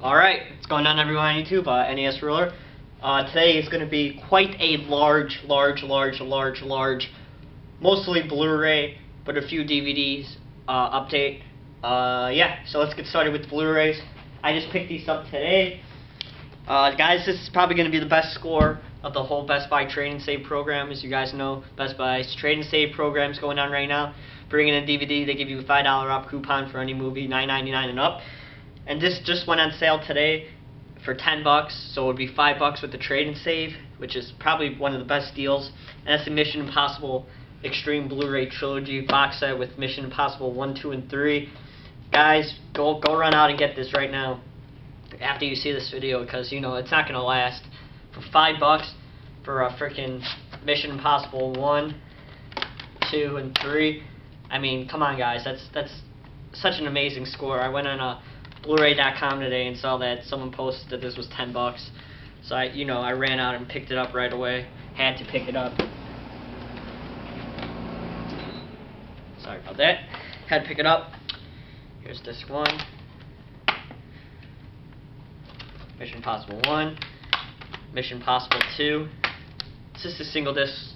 Alright, what's going on everyone on YouTube? NES Ruler. Today is going to be quite a large, mostly Blu-ray, but a few DVDs update. Yeah, so let's get started with the Blu-rays. I just picked these up today. Guys, this is probably going to be the best score of the whole Best Buy Trade and Save program. As you guys know, Best Buy's Trade and Save program is going on right now. Bringing in a DVD, they give you a $5 off coupon for any movie, $9.99 and up. And this just went on sale today for $10, so it would be $5 with the Trade and Save, which is probably one of the best deals. And that's the Mission Impossible Extreme Blu-ray Trilogy box set with Mission Impossible 1, 2, and 3. Guys, go run out and get this right now after you see this video, because you know it's not gonna last. For $5 for a freaking Mission Impossible 1, 2, and 3. I mean, come on, guys, that's such an amazing score. I went on Bluray.com today and saw that someone posted that this was $10. So I ran out and picked it up right away. Had to pick it up. Sorry about that. Had to pick it up. Here's disc 1. Mission Impossible 1. Mission Impossible 2. It's just a single disc.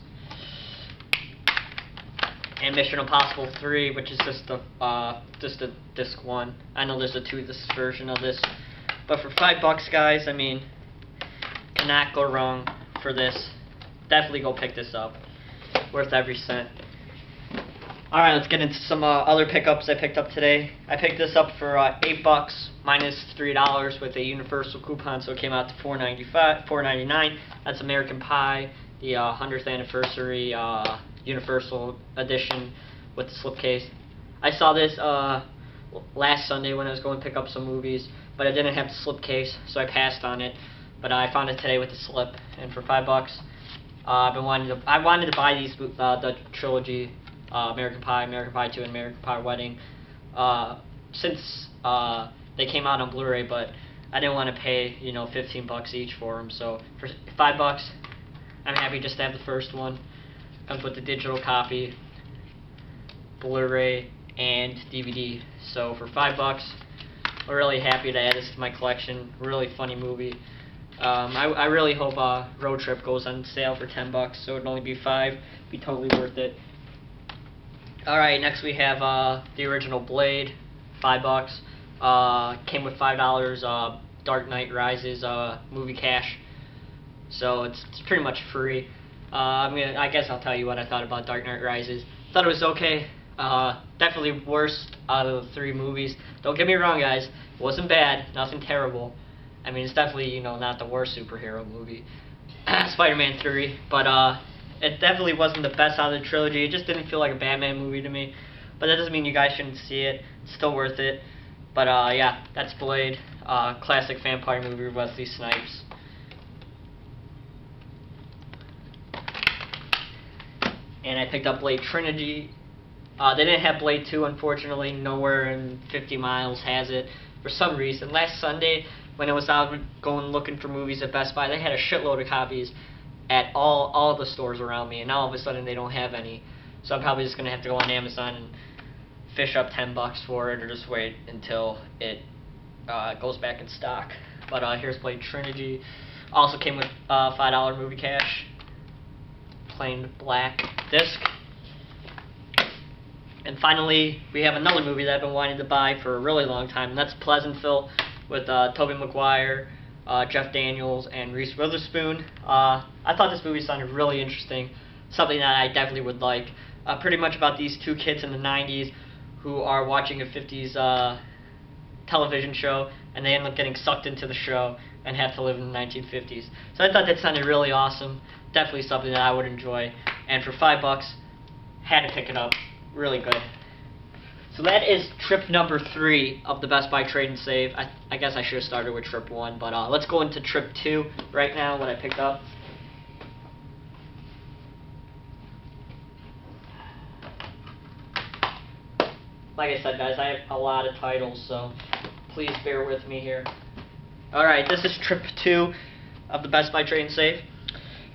And Mission Impossible 3, which is just a disc 1. I know there's a 2-disc version of this, but for $5, guys, I mean, cannot go wrong for this. Definitely go pick this up. Worth every cent. All right, let's get into some other pickups I picked up today. I picked this up for $8 minus $3 with a Universal coupon, so it came out to $4.99. That's American Pie, the 100th anniversary Universal edition with the slipcase. I saw this last Sunday when I was going to pick up some movies, but I didn't have the slipcase, so I passed on it. But I found it today with the slip, and for $5, I wanted to buy these the trilogy, American Pie 2, and American Pie Wedding, since they came out on Blu-ray, but I didn't want to pay $15 each for them. So for $5, I'm happy just to have the first one. Comes with the digital copy, Blu-ray, and DVD. So for $5, I'm really happy to add this to my collection. Really funny movie. I really hope Road Trip goes on sale for $10, so it'd only be $5. Be totally worth it. All right, next we have the original Blade, $5. Came with $5 Dark Knight Rises movie cash, so it's pretty much free. I guess I'll tell you what I thought about Dark Knight Rises. Thought it was okay. Definitely worst out of the 3 movies. Don't get me wrong, guys. It wasn't bad. Nothing terrible. I mean, it's definitely not the worst superhero movie. Spider-Man 3, but it definitely wasn't the best out of the trilogy. It just didn't feel like a Batman movie to me. But that doesn't mean you guys shouldn't see it. It's still worth it. But yeah, that's Blade. Classic vampire movie with Wesley Snipes. And I picked up Blade Trinity. They didn't have Blade 2, unfortunately. Nowhere in 50 miles has it for some reason. Last Sunday, when I was out going looking for movies at Best Buy, they had a shitload of copies at all the stores around me, and now all of a sudden they don't have any. So I'm probably just gonna have to go on Amazon and fish up $10 for it, or just wait until it goes back in stock. But here's Blade Trinity. Also came with $5 movie cash. Plain black disc. And finally, we have another movie that I've been wanting to buy for a really long time, and that's Pleasantville with Tobey Maguire, Jeff Daniels, and Reese Witherspoon. I thought this movie sounded really interesting, something that I definitely would like. Pretty much about these 2 kids in the 90s who are watching a 50s television show, and they end up getting sucked into the show and have to live in the 1950s. So I thought that sounded really awesome. Definitely something that I would enjoy. And for $5, had to pick it up. Really good. So that is trip number 3 of the Best Buy Trade and Save. I guess I should have started with trip 1, but let's go into trip 2 right now, what I picked up. Like I said, guys, I have a lot of titles, so please bear with me here. Alright, this is trip 2 of the Best Buy Trade and Save.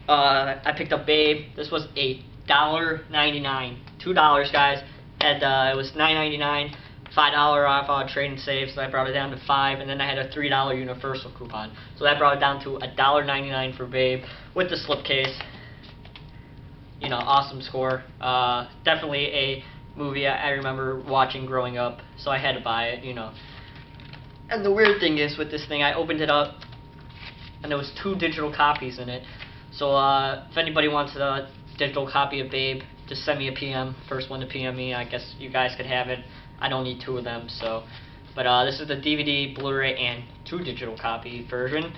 I picked up Babe. This was $1.99. $2, guys. And it was $9.99 $5 off trade and save, so that brought it down to $5, and then I had a $3 Universal coupon, so that brought it down to $1.99 for Babe with the slipcase. You know, awesome score. Definitely a movie I remember watching growing up, so I had to buy it, you know. And the weird thing is with this thing, I opened it up, and there was 2 digital copies in it. So if anybody wants a digital copy of Babe, just send me a PM. First one to PM me. I guess you guys could have it. I don't need 2 of them. So, but this is the DVD, Blu-ray, and 2 digital copy version.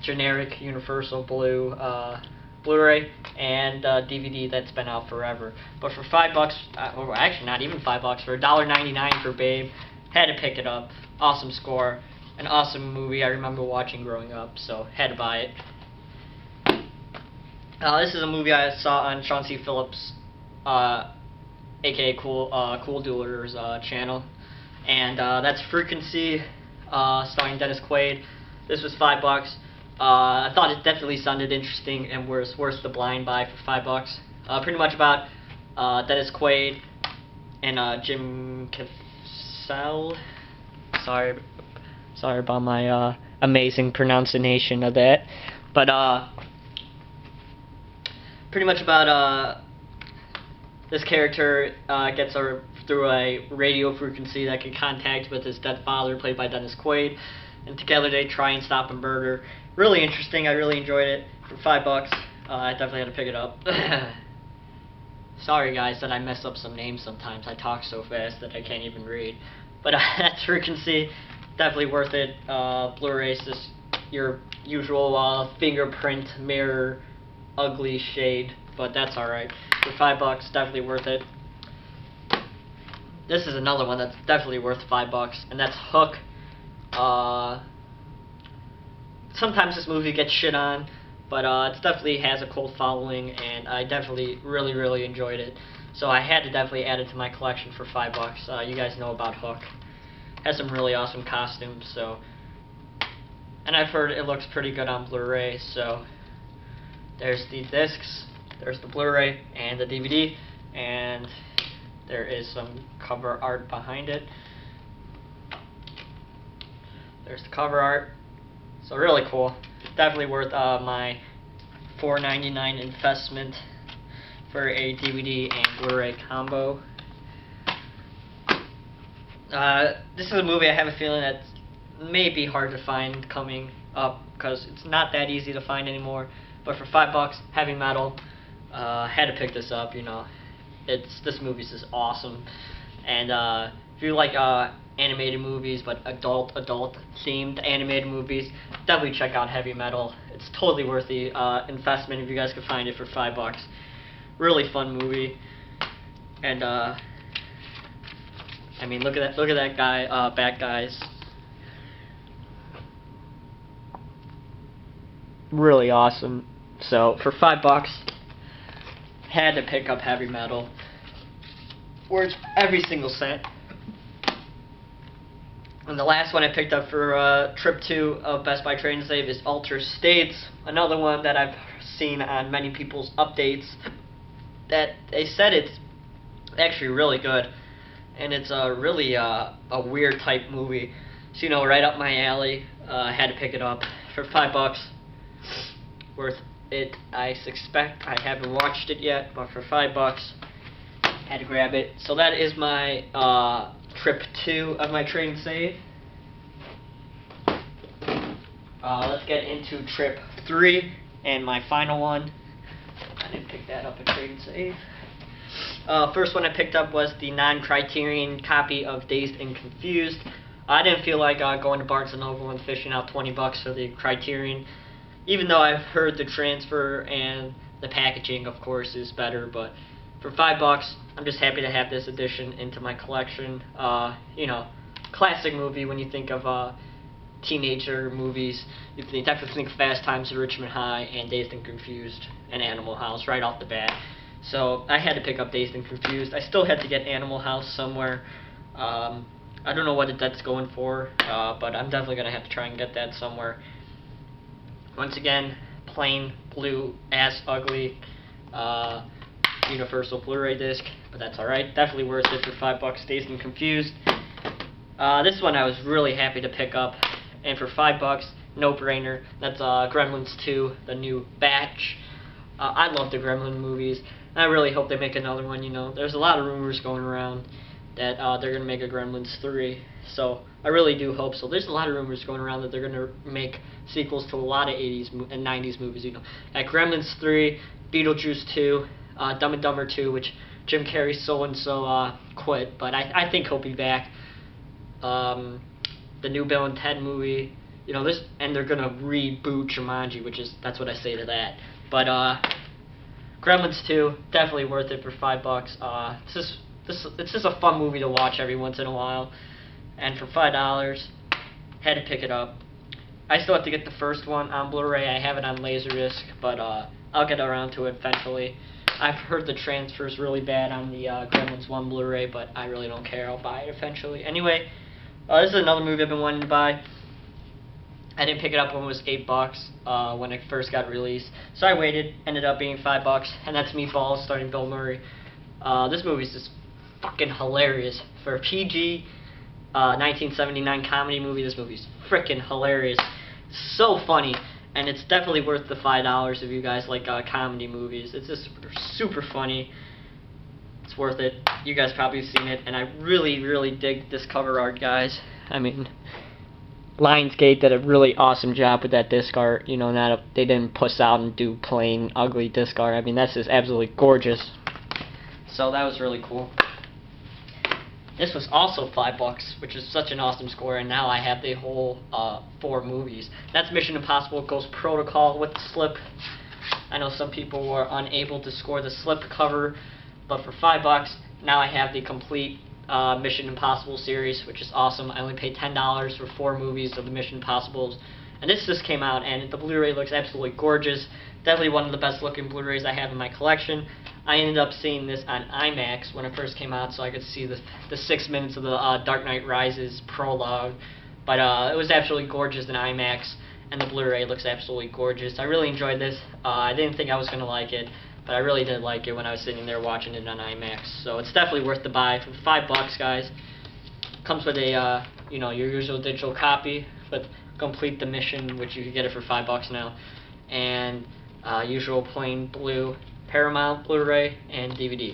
Generic Universal Blue Blu-ray and DVD that's been out forever. But for $5, or actually not even $5, for $1.99 for Babe, had to pick it up. Awesome score, an awesome movie I remember watching growing up, so had to buy it. This is a movie I saw on Sean C. Phillips, aka Cool Duelers channel, and that's Frequency, starring Dennis Quaid. This was $5. I thought it definitely sounded interesting and was worth the blind buy for $5. Pretty much about Dennis Quaid and Jim Caviezel. Sorry about my amazing pronunciation of that, but pretty much about this character gets through a radio frequency that can contact with his dead father, played by Dennis Quaid, and together they try and stop a murder. Really interesting. I really enjoyed it. For $5, I definitely had to pick it up. Sorry guys that I mess up some names sometimes. I talk so fast that I can't even read. But that's Frequency. Definitely worth it. Blu-ray is just your usual fingerprint mirror ugly shade, but that's alright. For $5, definitely worth it. This is another one that's definitely worth $5, and that's Hook. Sometimes this movie gets shit on, but it definitely has a cult following, and I definitely really enjoyed it. So I had to definitely add it to my collection for $5. You guys know about Hook. Has some really awesome costumes, so, and I've heard it looks pretty good on Blu-ray. So there's the discs, there's the Blu-ray and the DVD, and there is some cover art behind it. There's the cover art. So really cool. Definitely worth my $4.99 investment for a DVD and Blu-ray combo. This is a movie I have a feeling that may be hard to find coming up because it's not that easy to find anymore. But for $5, Heavy Metal, had to pick this up. You know, this movie's just awesome. And if you like animated movies, but adult themed animated movies, definitely check out Heavy Metal. It's totally worth the investment if you guys can find it for $5. Really fun movie, and I mean, look at that guy, bad guys. Really awesome. So for $5, had to pick up Heavy Metal. Worth every single cent. And the last one I picked up for trip 2 of Best Buy Trade and Save is Altered States. Another one that I've seen on many people's updates that they said it's actually really good. And it's really a weird type movie. So, you know, right up my alley. I had to pick it up for $5. Worth it. I suspect I haven't watched it yet, but for $5, had to grab it. So that is my trip 2 of my Trade and Save. Let's get into trip 3 and my final one. I didn't pick that up at Trade and Save. First one I picked up was the non-Criterion copy of Dazed and Confused. I didn't feel like going to Barnes & Noble and fishing out $20 for the Criterion, even though I've heard the transfer and the packaging, of course, is better. But for $5, I'm just happy to have this edition into my collection. You know, classic movie when you think of teenager movies. You definitely think Fast Times at Richmond High and Dazed and Confused and Animal House right off the bat. So I had to pick up Dazed and Confused. I still had to get Animal House somewhere. I don't know what that's going for, but I'm definitely going to have to try and get that somewhere. Once again, plain blue ass ugly Universal Blu-ray disc, but that's alright. Definitely worth it for $5. Dazed and Confused. This one I was really happy to pick up, and for $5, no brainer. That's Gremlins 2, the new batch. I love the Gremlin movies. And I really hope they make another one. You know, there's a lot of rumors going around that they're gonna make a Gremlins 3. So I really do hope so. There's a lot of rumors going around that they're gonna make sequels to a lot of 80s and 90s movies. You know, at Gremlins 3, Beetlejuice 2, Dumb and Dumber 2, which Jim Carrey so quit, but I think he'll be back. The new Bill and Ted movie, you know, and they're gonna reboot Jumanji, that's what I say to that. But Gremlins 2, definitely worth it for $5. It's just a fun movie to watch every once in a while, and for $5, had to pick it up. I still have to get the first one on Blu-ray. I have it on Laserdisc, but I'll get around to it eventually. I've heard the transfer's really bad on the Gremlins 1 Blu-ray, but I really don't care. I'll buy it eventually. Anyway, this is another movie I've been wanting to buy. I didn't pick it up when it was $8 when it first got released, so I waited. Ended up being $5, and that's Meatballs, starring Bill Murray. This movie's just fucking hilarious. For a PG 1979 comedy movie, this movie's freaking hilarious. So funny, and it's definitely worth the $5 if you guys like comedy movies. It's just super funny. It's worth it. You guys probably have seen it, and I really dig this cover art, guys. I mean, Lionsgate did a really awesome job with that disc art. You know, they didn't puss out and do plain ugly disc art. I mean, that's just absolutely gorgeous. So that was really cool. This was also $5, which is such an awesome score, and now I have the whole 4 movies. That's Mission Impossible Ghost Protocol with the slip. I know some people were unable to score the slip cover, but for $5, now I have the complete Mission Impossible series, which is awesome. I only paid $10 for 4 movies of the Mission Impossibles, and this just came out, and the Blu-ray looks absolutely gorgeous. Definitely one of the best looking Blu-rays I have in my collection. I ended up seeing this on IMAX when it first came out, so I could see the 6 minutes of the Dark Knight Rises prologue. But it was absolutely gorgeous in IMAX, and the Blu-ray looks absolutely gorgeous. I really enjoyed this. I didn't think I was going to like it, but I really did like it when I was sitting there watching it on IMAX. So it's definitely worth the buy for $5, guys. Comes with a you know, your usual digital copy with Complete the Mission, which you can get it for $5 now, and usual plain blue Paramount Blu-ray and DVD.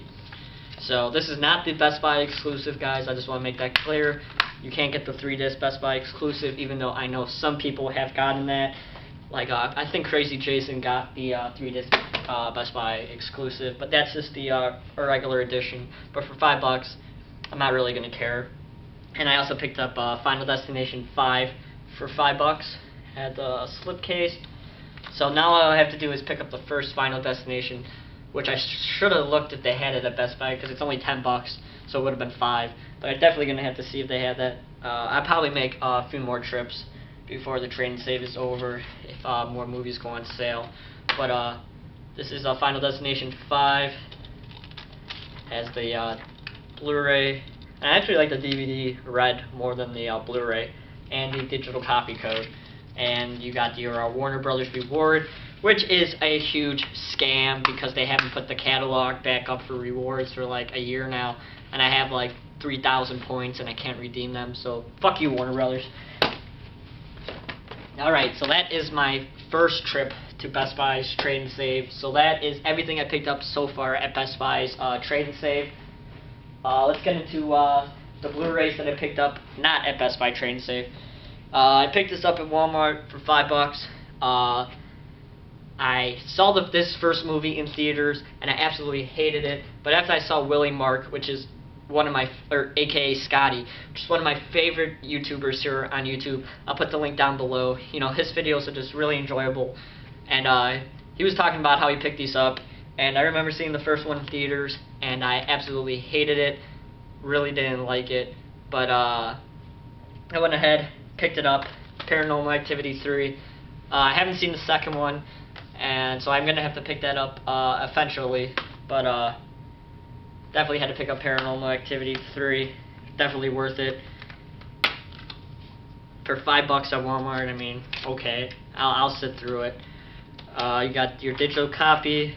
So this is not the Best Buy exclusive, guys. I just want to make that clear. You can't get the 3-disc Best Buy exclusive, even though I know some people have gotten that. Like I think Crazy Jason got the 3-disc Best Buy exclusive, but that's just the regular edition. But for $5, I'm not really gonna care. And I also picked up Final Destination 5 for $5. Had a slipcase. So now all I have to do is pick up the first Final Destination, which I should have looked if they had it at Best Buy, because it's only $10, so it would have been $5. But I'm definitely going to have to see if they have that. I'll probably make a few more trips before the trade and save is over, if more movies go on sale. But this is Final Destination 5. Has the Blu-ray. And I actually like the DVD red more than the Blu-ray, and the digital copy code. And you got your Warner Brothers reward, which is a huge scam because they haven't put the catalog back up for rewards for like a year now, and I have like 3,000 points and I can't redeem them, so fuck you, Warner Brothers. Alright, so that is my first trip to Best Buy's Trade and Save. So that is everything I picked up so far at Best Buy's Trade and Save. Let's get into the Blu-rays that I picked up not at Best Buy Trade and Save. I picked this up at Walmart for $5. I saw this first movie in theaters, and I absolutely hated it. But after I saw Willie Mark, which is one of my, aka Scotty, which is one of my favorite YouTubers here on YouTube. I'll put the link down below. You know, his videos are just really enjoyable. And he was talking about how he picked these up. And I remember seeing the first one in theaters, and I absolutely hated it. Really didn't like it. But I went ahead, picked it up, Paranormal Activity 3. I haven't seen the second one, and so I'm going to have to pick that up eventually, but definitely had to pick up Paranormal Activity 3. Definitely worth it. For $5 at Walmart, I mean, okay, I'll sit through it. You got your digital copy,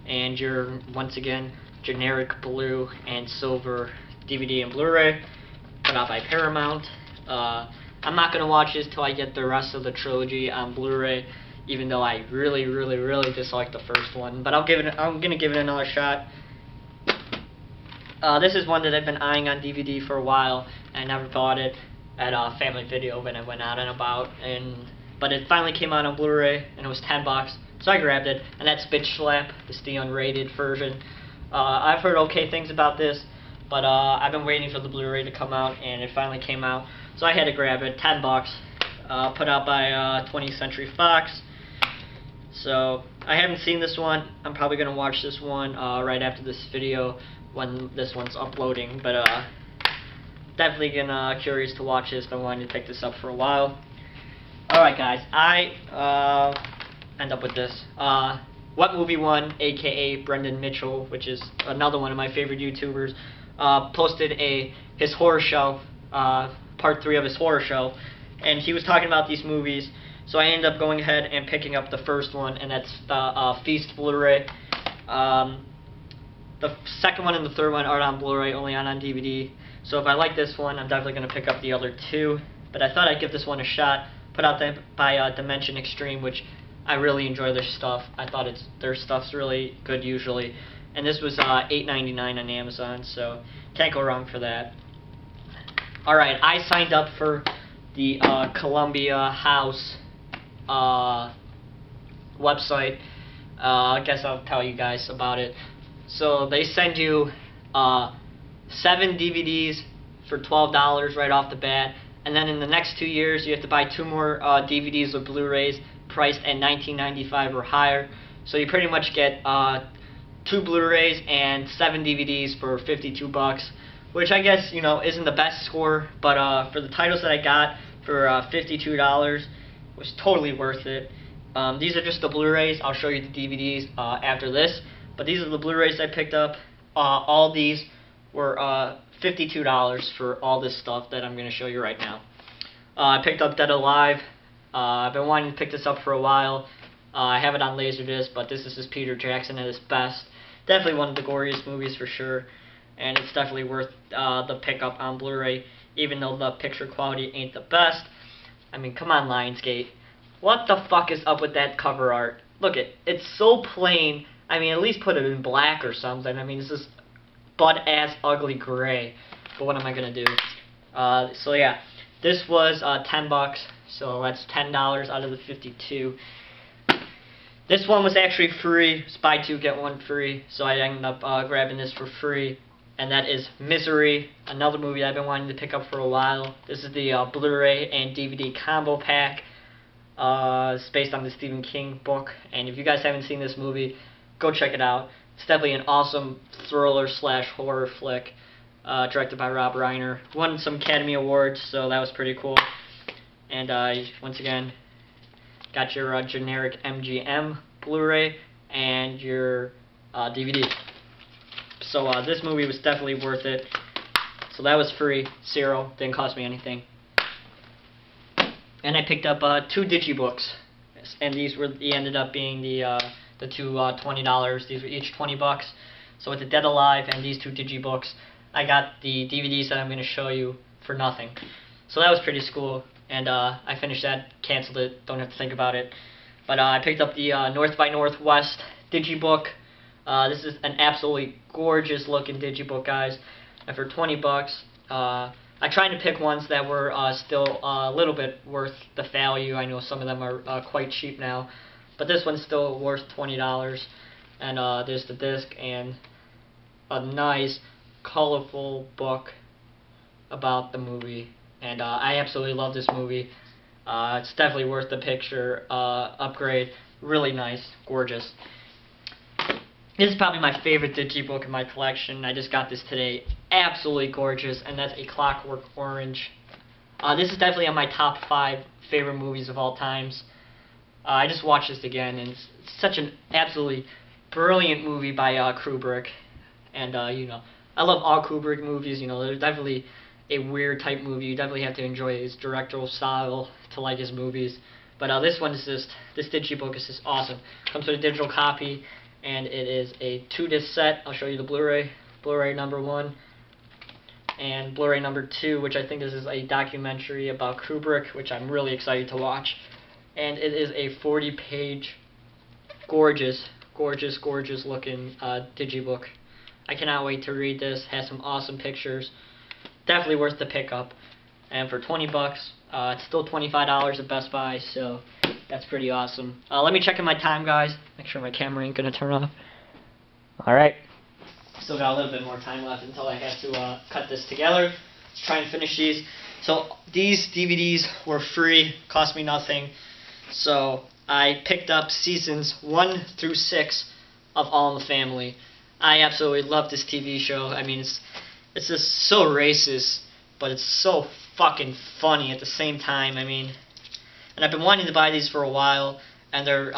and your, once again, generic blue and silver DVD and Blu-ray put out by Paramount. I'm not going to watch this till I get the rest of the trilogy on Blu-ray, even though I really disliked the first one. But I'm going to give it another shot. This is one that I've been eyeing on DVD for a while, and I never bought it at Family Video when I went out and about. But it finally came out on Blu-ray, and it was $10, so I grabbed it. And that's Bitch Slap. This is the unrated version. I've heard okay things about this, but I've been waiting for the Blu-ray to come out, and it finally came out, so I had to grab it. $10, put out by 20th Century Fox. So I haven't seen this one. I'm probably gonna watch this one right after this video when this one's uploading. But definitely curious to watch this. Been wanting to pick this up for a while. All right, guys. I end up with this. What Movie One, aka Brendan Mitchell, which is another one of my favorite YouTubers, posted his horror show, part 3 of his horror show, and he was talking about these movies. So I ended up going ahead and picking up the first one, and that's the Feast Blu-ray. The second one and the third one are on Blu-ray, only on DVD. So if I like this one, I'm definitely going to pick up the other 2. But I thought I'd give this one a shot. Put out by Dimension Extreme, which I really enjoy their stuff. I thought their stuff's really good usually. And this was $8.99 on Amazon, so can't go wrong for that. Alright, I signed up for the Columbia House website. I guess I'll tell you guys about it. So they send you 7 DVDs for $12 right off the bat, and then in the next 2 years you have to buy 2 more DVDs or Blu-rays priced at $19.95 or higher. So you pretty much get 2 Blu-rays and 7 DVDs for $52, which I guess, you know, isn't the best score, but for the titles that I got for $52, it was totally worth it. These are just the Blu-rays. I'll show you the DVDs after this, but these are the Blu-rays I picked up. All these were $52 for all this stuff that I'm going to show you right now. I picked up Dead Alive. I've been wanting to pick this up for a while. I have it on Laserdisc, but this is just Peter Jackson at his best. Definitely one of the goriest movies for sure, and it's definitely worth the pickup on Blu-ray, even though the picture quality ain't the best. I mean, come on, Lionsgate. What the fuck is up with that cover art? Look, it's so plain. I mean, at least put it in black or something. I mean, it's just butt-ass ugly gray. But what am I going to do? So yeah, this was $10, so that's $10 out of the 52. This one was actually free. It's buy 2, get 1 free. So I ended up grabbing this for free. And that is Misery, another movie I've been wanting to pick up for a while. This is the Blu-ray and DVD combo pack. It's based on the Stephen King book. And if you guys haven't seen this movie, go check it out. It's definitely an awesome thriller/horror flick, directed by Rob Reiner. Won some Academy Awards, so that was pretty cool. And once again, got your generic MGM Blu-ray and your DVD. So this movie was definitely worth it. So that was free, $0, didn't cost me anything. And I picked up 2 digibooks, and these ended up being the 2 $20. These were each $20. So with the Dead Alive and these 2 digibooks, I got the DVDs that I'm going to show you for nothing. So that was pretty cool, and I finished that, canceled it, don't have to think about it. But I picked up the North by Northwest digibook. This is an absolutely gorgeous looking digibook, guys. And for $20, I tried to pick ones that were still a little bit worth the value. I know some of them are quite cheap now, but this one's still worth $20. And there's the disc and a nice, colorful book about the movie. And I absolutely love this movie. It's definitely worth the picture upgrade. Really nice, gorgeous. This is probably my favorite digibook in my collection. I just got this today. Absolutely gorgeous, and that's A Clockwork Orange. This is definitely on my top 5 favorite movies of all times. I just watched this again, and it's such an absolutely brilliant movie by Kubrick. And you know, I love all Kubrick movies. You know, they're definitely a weird type movie. You definitely have to enjoy his directorial style to like his movies. But this one is just, this digibook is just awesome. Comes with a digital copy, and it is a 2-disc set. I'll show you the Blu-ray. Blu-ray number 1 and Blu-ray number 2, which I think this is a documentary about Kubrick, which I'm really excited to watch. And it is a 40-page, gorgeous looking digibook. I cannot wait to read this. Has some awesome pictures. Definitely worth the pickup. And for 20 bucks, it's still $25 at Best Buy, so that's pretty awesome. Let me check in my time, guys. Make sure my camera ain't gonna turn off. Alright. Still got a little bit more time left until I have to cut this together. Let's try and finish these. So these DVDs were free, cost me nothing. So I picked up seasons 1 through 6 of All in the Family. I absolutely love this TV show. I mean, it's just so racist, but it's so fucking funny at the same time. I mean, and I've been wanting to buy these for a while, and they're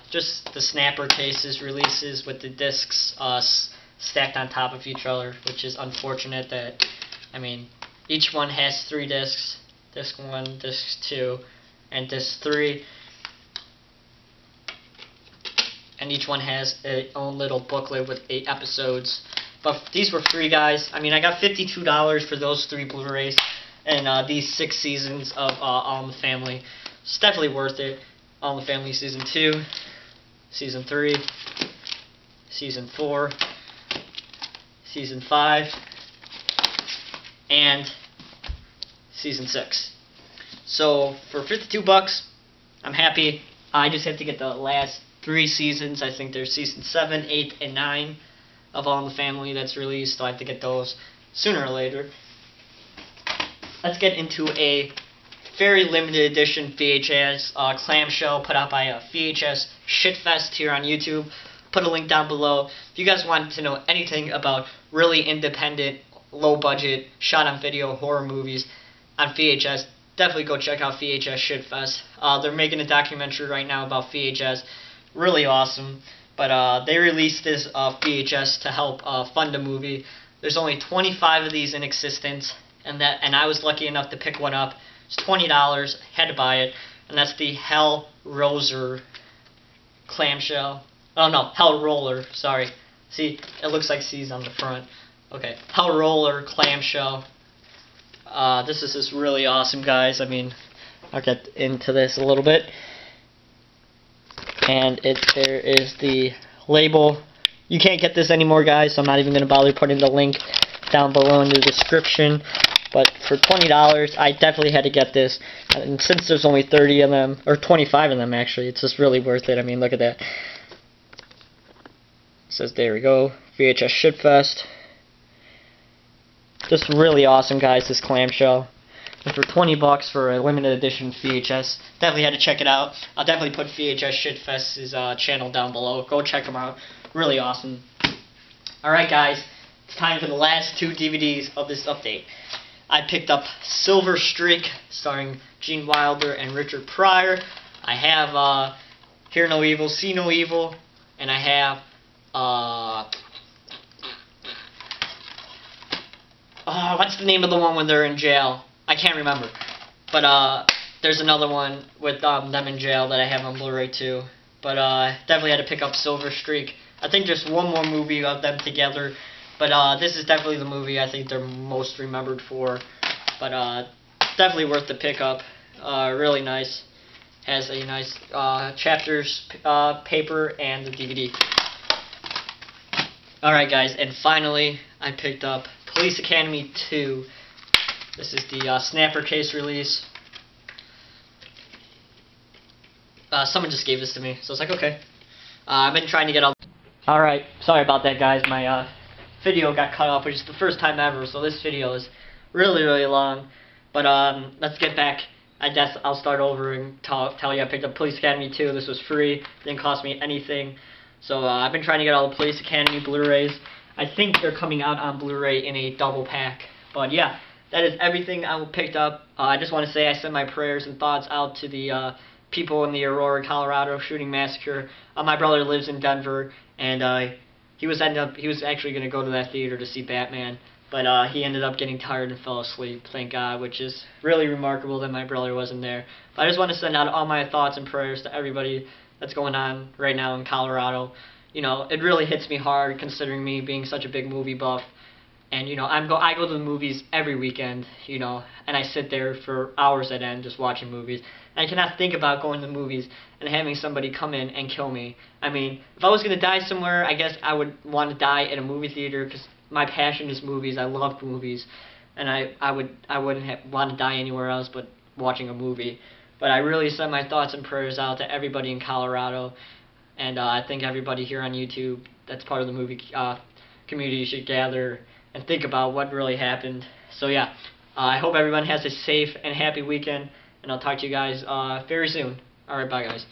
just the snapper cases releases with the discs stacked on top of each other, which is unfortunate that, I mean, each one has 3 discs, disc 1, disc 2, and disc 3. And each one has its own little booklet with 8 episodes. But these were free, guys. I mean, I got $52 for those 3 Blu-rays and these 6 seasons of All in the Family. It's definitely worth it. All in the Family Season 2, Season 3, Season 4, Season 5, and Season 6. So for 52 bucks, I'm happy. I just have to get the last 3 seasons. I think there's Season 7, 8, and 9 of All in the Family that's released, so I have to get those sooner or later. Let's get into a very limited edition VHS clamshell put out by VHSSHITFEST here on YouTube. Put a link down below. If you guys want to know anything about really independent, low-budget, shot-on-video horror movies on VHS, definitely go check out VHSSHITFEST. They're making a documentary right now about VHS. Really awesome. But they released this VHS to help fund a movie. There's only 25 of these in existence, and I was lucky enough to pick one up. It's $20. Had to buy it, and that's the Hell Roller clamshell. Oh no, Hell Roller. Sorry. See, it looks like C's on the front. Okay, Hell Roller clamshell. This is just really awesome, guys. I mean, I'll get into this a little bit. And there is the label. You can't get this anymore, guys, so I'm not even going to bother putting the link down below in the description. But for $20, I definitely had to get this. And since there's only 30 of them, or 25 of them actually, it's just really worth it. I mean, look at that. It says, there we go, VHSSHITFEST. Just really awesome, guys, this clamshell. And for 20 bucks for a limited edition VHS, definitely had to check it out. I'll definitely put VHSSHITFEST's channel down below. Go check them out. Really awesome. Alright, guys, it's time for the last 2 DVDs of this update. I picked up Silver Streak, starring Gene Wilder and Richard Pryor. I have Hear No Evil, See No Evil, and I have what's the name of the one when they're in jail? I can't remember. But there's another one with them in jail that I have on Blu-ray too. But definitely had to pick up Silver Streak. I think there's one more movie of them together. But this is definitely the movie I think they're most remembered for. But definitely worth the pickup. Really nice. Has a nice chapters paper and the DVD. Alright, guys, and finally I picked up Police Academy 2. This is the snapper case release. Someone just gave this to me, so I was like, okay. I've been trying to get all... Alright, sorry about that, guys. My video got cut off, which is the first time ever, so this video is really, really long. But let's get back. I guess I'll start over and tell you I picked up Police Academy 2. This was free. Didn't cost me anything. So I've been trying to get all the Police Academy Blu-rays. I think they're coming out on Blu-ray in a double pack. But yeah, that is everything I picked up. I just want to say I send my prayers and thoughts out to the people in the Aurora, Colorado shooting massacre. My brother lives in Denver, and he was actually going to go to that theater to see Batman. But he ended up getting tired and fell asleep, thank God, which is really remarkable that my brother wasn't there. But I just want to send out all my thoughts and prayers to everybody that's going on right now in Colorado. you know, it really hits me hard considering me being such a big movie buff. And, you know, I go to the movies every weekend, you know, and I sit there for hours at end just watching movies. And I cannot think about going to the movies and having somebody come in and kill me. I mean, if I was going to die somewhere, I guess I would want to die at a movie theater because my passion is movies. I love movies. And I wouldn't want to die anywhere else but watching a movie. But I really send my thoughts and prayers out to everybody in Colorado. And I think everybody here on YouTube that's part of the movie community should gather and think about what really happened. So yeah, I hope everyone has a safe and happy weekend, and I'll talk to you guys very soon. Alright, bye guys.